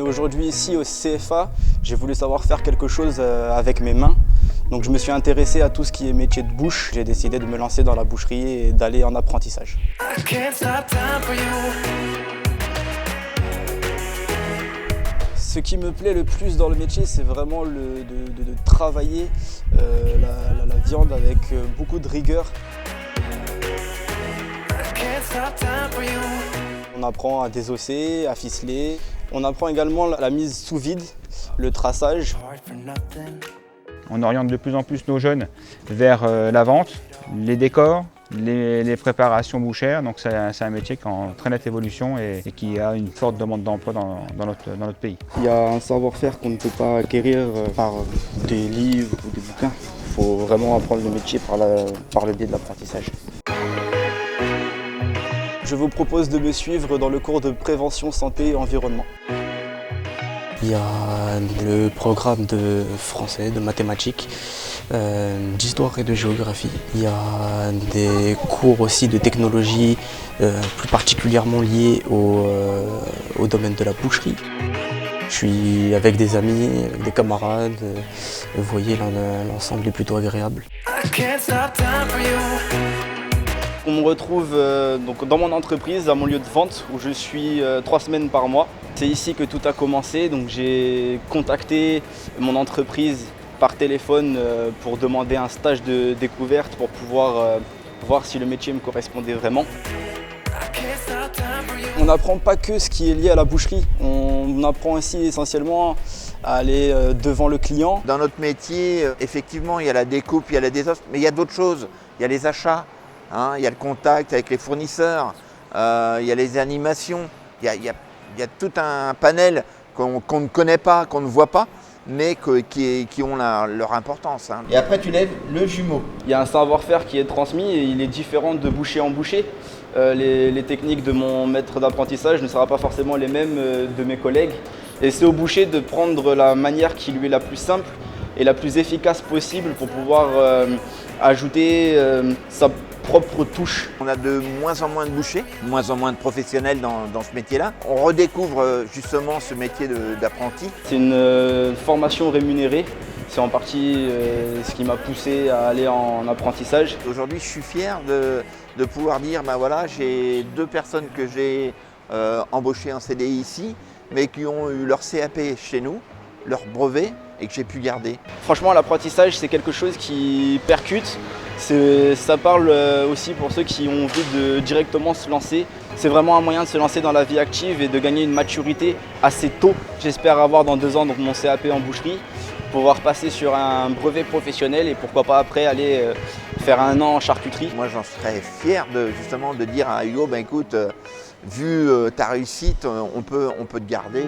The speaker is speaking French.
aujourd'hui ici au CFA, j'ai voulu savoir faire quelque chose avec mes mains. Donc je me suis intéressé à tout ce qui est métier de bouche. J'ai décidé de me lancer dans la boucherie et d'aller en apprentissage. Ce qui me plaît le plus dans le métier, c'est vraiment de travailler la viande avec beaucoup de rigueur. On apprend à désosser, à ficeler. On apprend également la mise sous vide, le traçage. On oriente de plus en plus nos jeunes vers la vente, les décors, les préparations bouchères. Donc c'est un métier qui est en très nette évolution et qui a une forte demande d'emploi dans notre pays. Il y a un savoir-faire qu'on ne peut pas acquérir par des livres ou des bouquins. Il faut vraiment apprendre le métier par le biais de l'apprentissage. Je vous propose de me suivre dans le cours de prévention santé et environnement. Il y a le programme de français, de mathématiques, d'histoire et de géographie. Il y a des cours aussi de technologie, plus particulièrement liés au domaine de la boucherie. Je suis avec des amis, avec des camarades. Vous voyez, l'ensemble est plutôt agréable. On me retrouve donc dans mon entreprise, à mon lieu de vente, où je suis 3 semaines par mois. C'est ici que tout a commencé, donc j'ai contacté mon entreprise par téléphone pour demander un stage de découverte pour pouvoir voir si le métier me correspondait vraiment. On n'apprend pas que ce qui est lié à la boucherie, on apprend aussi essentiellement à aller devant le client. Dans notre métier, effectivement, il y a la découpe, il y a la désosse, mais il y a d'autres choses. Il y a les achats. Il y a le contact avec les fournisseurs, il y a les animations, il y a tout un panel qu'on ne connaît pas, qu'on ne voit pas, mais qui ont leur importance. Et après tu lèves le jumeau. Il y a un savoir-faire qui est transmis et il est différent de boucher en boucher. Les techniques de mon maître d'apprentissage ne seront pas forcément les mêmes de mes collègues. Et c'est au boucher de prendre la manière qui lui est la plus simple et la plus efficace possible pour pouvoir ajouter sa propre touche. On a de moins en moins de bouchers, de moins en moins de professionnels dans ce métier-là. On redécouvre justement ce métier d'apprenti. C'est une formation rémunérée. C'est en partie ce qui m'a poussé à aller en apprentissage. Aujourd'hui, je suis fier de pouvoir dire, ben voilà, j'ai 2 personnes que j'ai embauchées en CDI ici, mais qui ont eu leur CAP chez nous, leur brevet, et que j'ai pu garder. Franchement, l'apprentissage, c'est quelque chose qui percute. Ça parle aussi pour ceux qui ont envie de directement se lancer. C'est vraiment un moyen de se lancer dans la vie active et de gagner une maturité assez tôt. J'espère avoir dans 2 ans donc, mon CAP en boucherie, pouvoir passer sur un brevet professionnel et pourquoi pas après aller faire 1 an en charcuterie. Moi j'en serais fier justement de dire à Hugo, ben écoute, vu ta réussite, on peut te garder.